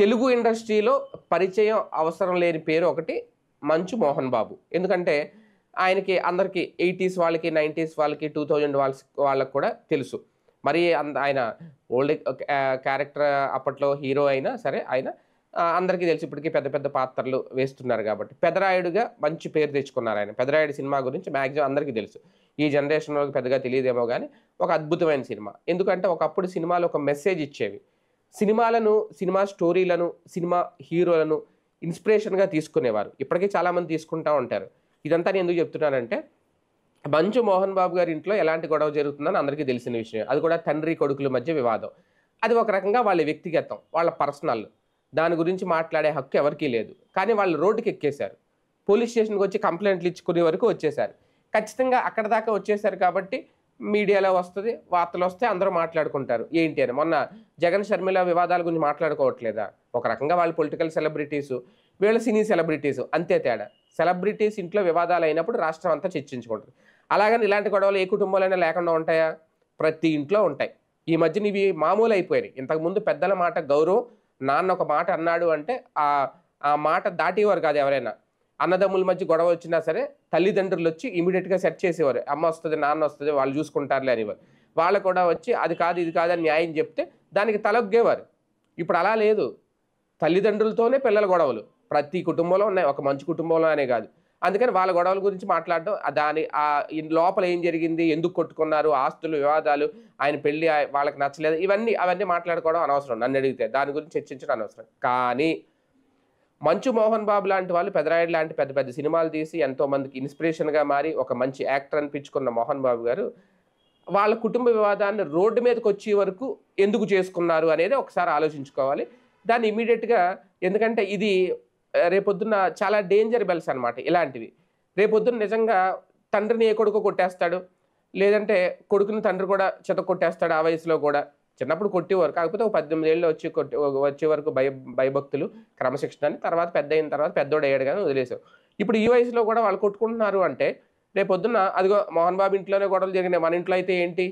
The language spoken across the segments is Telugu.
తెలుగు ఇండస్ట్రీలో పరిచయం అవసరం లేని పేరు ఒకటి మంచు మోహన్ బాబు. ఎందుకంటే ఆయనకి అందరికీ 80s వాళ్ళకి, 90s వాళ్ళకి, 2000 వాళ్ళకి కూడా తెలుసు. మరి ఆయన ఓల్డ్ క్యారెక్టర్ అప్పట్లో హీరో అయినా సరే ఆయన అందరికీ తెలుసు. ఇప్పటికీ పెద్ద పెద్ద పాత్రలు వేస్తున్నారు కాబట్టి. పెదరాయుడుగా మంచి పేరు తెచ్చుకున్నారు ఆయన. పెదరాయుడు సినిమా గురించి మాక్సిమం అందరికీ తెలుసు. ఈ జనరేషన్ వాళ్ళకి పెద్దగా తెలియదేమో గానీ ఒక అద్భుతమైన సినిమా. ఎందుకంటే ఒకప్పుడు సినిమాలు ఒక మెసేజ్ ఇచ్చేవి. సినిమాలను, సినిమా స్టోరీలను, సినిమా హీరోలను ఇన్స్పిరేషన్‌గా తీసుకునేవారు. ఇప్పటికీ చాలామంది తీసుకుంటా ఉంటారు. ఇదంతా నేను ఎందుకు చెప్తున్నానంటే, మంచు మోహన్ బాబు గారి ఇంట్లో ఎలాంటి గొడవ జరుగుతుందని అందరికీ తెలిసిన విషయమే. అది కూడా తండ్రి, కొడుకుల మధ్య వివాదం. అది ఒక రకంగా వాళ్ళ వ్యక్తిగతం, వాళ్ళ పర్సనల్. దాని గురించి మాట్లాడే హక్కు ఎవరికీ లేదు. కానీ వాళ్ళు రోడ్డుకెక్కేశారు. పోలీస్ స్టేషన్‌కి వచ్చి కంప్లెయింట్లు ఇచ్చుకునే వరకు వచ్చేశారు. ఖచ్చితంగా అక్కడి దాకా వచ్చేశారు కాబట్టి మీడియాలో వస్తది, వార్తలొస్తాయి, అందరూ మాట్లాడుకుంటారు. ఏంటి అని. మొన్న జగన్, షర్మిల వివాదాల గురించి మాట్లాడుకోవట్లేదా? ఒక రకంగా వాళ్ళు పొలిటికల్ సెలబ్రిటీసు, వీళ్ళు సినీ సెలబ్రిటీసు. అంతే తేడా. సెలబ్రిటీస్ ఇంట్లో వివాదాలు అయినప్పుడు రాష్ట్రం అంతా చర్చించుకుంటది. అలాగని ఇలాంటి గొడవలు ఏ కుటుంబంలోనైనా లేకుండా ఉంటాయా? ప్రతి ఇంట్లో ఉంటాయి. ఈ మధ్యన ఇవి మామూలు అయిపోయినాయి. ఇంతకుముందు పెద్దల మాట గౌరవం. నాన్న ఒక మాట అన్నాడు అంటే ఆ మాట దాటేవారు కాదు ఎవరైనా. అన్నదమ్ముల మధ్య గొడవ వచ్చినా సరే తల్లిదండ్రులు వచ్చి ఇమీడియట్‌గా సెట్ చేసేవారు. అమ్మ వస్తది, నాన్న వస్తది, వాళ్ళు చూసుకుంటారులే అనేవారు. వాళ్ళు కూడా వచ్చి అది కాదు, ఇది కాదు అని న్యాయం చెప్తే దానికి తలొగ్గేవారు. ఇప్పుడు అలా లేదు. తల్లిదండ్రులతోనే పిల్లల గొడవలు. ప్రతి కుటుంబంలో ఉన్నాయి. ఒక మంచి కుటుంబంలో అనే కాదు. అందుకని వాళ్ళ గొడవల గురించి మాట్లాడడం, లోపల ఏం జరిగింది, ఎందుకు కొట్టుకున్నారు, ఆస్తులు, వివాదాలు, ఆయన పెళ్లి వాళ్ళకి నచ్చలేదు, అవన్నీ మాట్లాడుకోవడం అనవసరం నన్నడిగితే. దాని గురించి చర్చించడం అనవసరం. కానీ మంచు మోహన్ బాబు లాంటి వాళ్ళు, పెదరాయుడు లాంటి పెద్ద పెద్ద సినిమాలు తీసి ఎంతోమందికి ఇన్స్పిరేషన్‌గా మారి ఒక మంచి యాక్టర్ అనిపించుకున్న మోహన్ బాబు గారు వాళ్ళ కుటుంబ వివాదాన్ని రోడ్డు మీదకొచ్చే వరకు ఎందుకు చేసుకున్నారు అనేది ఒకసారి ఆలోచించుకోవాలి. దాన్ని ఇమ్మీడియేట్‌గా, ఎందుకంటే ఇది రేపొద్దున్న చాలా డేంజర్ బెల్స్ అనమాట ఇలాంటివి. రేపొద్దున నిజంగా తండ్రిని ఏ కొడుకో కొట్టేస్తాడు. లేదంటే కొడుకుని తండ్రి కూడా చితక్కొట్టేస్తాడు ఆ వయసులో కూడా. చిన్నప్పుడు కొట్టేవారు. కాకపోతే ఒక 18 ఏళ్ళు వచ్చే వరకు భయభక్తులు, క్రమశిక్షణ అని. తర్వాత పెద్దయిన తర్వాత పెద్దోడయ్యాడు గాని వదిలేసాం. ఇప్పుడు ఈ వయసులో కూడా వాళ్ళు కొట్టుకుంటున్నారు అంటే రేపొద్దున్న అదిగో మోహన్ బాబు ఇంట్లోనే గొడవలు జరిగినాయి. మన ఇంట్లో అయితే ఏంటి?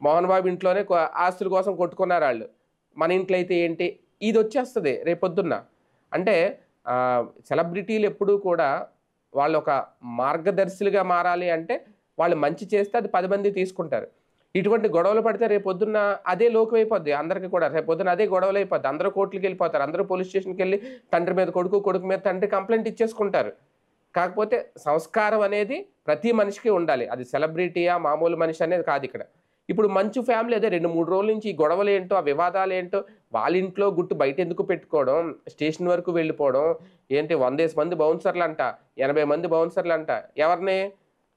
మోహన్ బాబు ఇంట్లోనే ఆస్తుల కోసం కొట్టుకున్నారాళ్ళు. మన ఇంట్లో అయితే ఏంటి? ఇదొచ్చేస్తది రేపొద్దున్న. అంటే సెలబ్రిటీలు ఎప్పుడూ కూడా వాళ్ళొక మార్గదర్శులుగా మారాలి అంటే వాళ్ళు మంచి చేస్తే అది 10 మంది తీసుకుంటారు. ఇటువంటి గొడవలు పడితే రేపొద్దున్న అదే లోకమైపోద్ది అందరికి కూడా. రేపొద్దున అదే గొడవలైపోద్ది. అందరూ కోర్టులకెళ్ళిపోతారు. అందరూ పోలీస్ స్టేషన్‌కెళ్ళి తండ్రి మీద కొడుకు, కొడుకు మీద తండ్రి కంప్లెయింట్ ఇచ్చేసుకుంటారు. కాకపోతే సంస్కారం అనేది ప్రతి మనిషికి ఉండాలి. అది సెలబ్రిటీయా, మామూలు మనిషి అనేది కాదిక్కడ. ఇప్పుడు మంచు ఫ్యామిలీ అదే 2, 3 రోజుల నుంచి ఈ గొడవలేంటో, ఆ వివాదాలేంటో, వాళ్ళ ఇంట్లో గుట్టు బయటెందుకు పెట్టుకోవడం, స్టేషన్ వరకు వెళ్ళిపోవడం, 100 మంది బౌన్సర్‌లంట, 80 మంది బౌన్సర్‌లంట. ఎవరిని?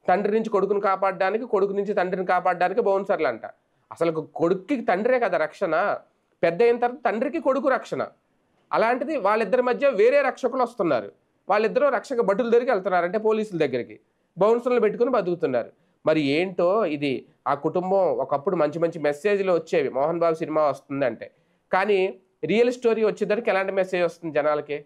తండ్రి నుంచి కొడుకుని కాపాడడానికి, కొడుకు నుంచి తండ్రిని కాపాడడానికి బౌన్సర్‌లంట. అసలు కొడుక్కి తండ్రే కదా రక్షణ. పెద్దయిన తర్వాత తండ్రికి కొడుకు రక్షణ. అలాంటిది వాళ్ళిద్దరి మధ్య వేరే రక్షకులొస్తున్నారు. వాళ్ళిద్దరూ రక్షక భటుల దగ్గరికెళ్తున్నారు. అంటే పోలీసుల దగ్గరికి. బౌన్సర్‌లు పెట్టుకొని బతుకుతున్నారు. మరి ఏంటో ఇది. ఆ కుటుంబం ఒకప్పుడు మంచి మంచి మెసేజ్‌లు వచ్చేవి. 'మోహన్ బాబు' సినిమా వస్తుందంటే. కానీ రియల్ స్టోరీ వచ్చేసరికి ఎలాంటి మెసేజ్ వస్తుంది జనాలకి?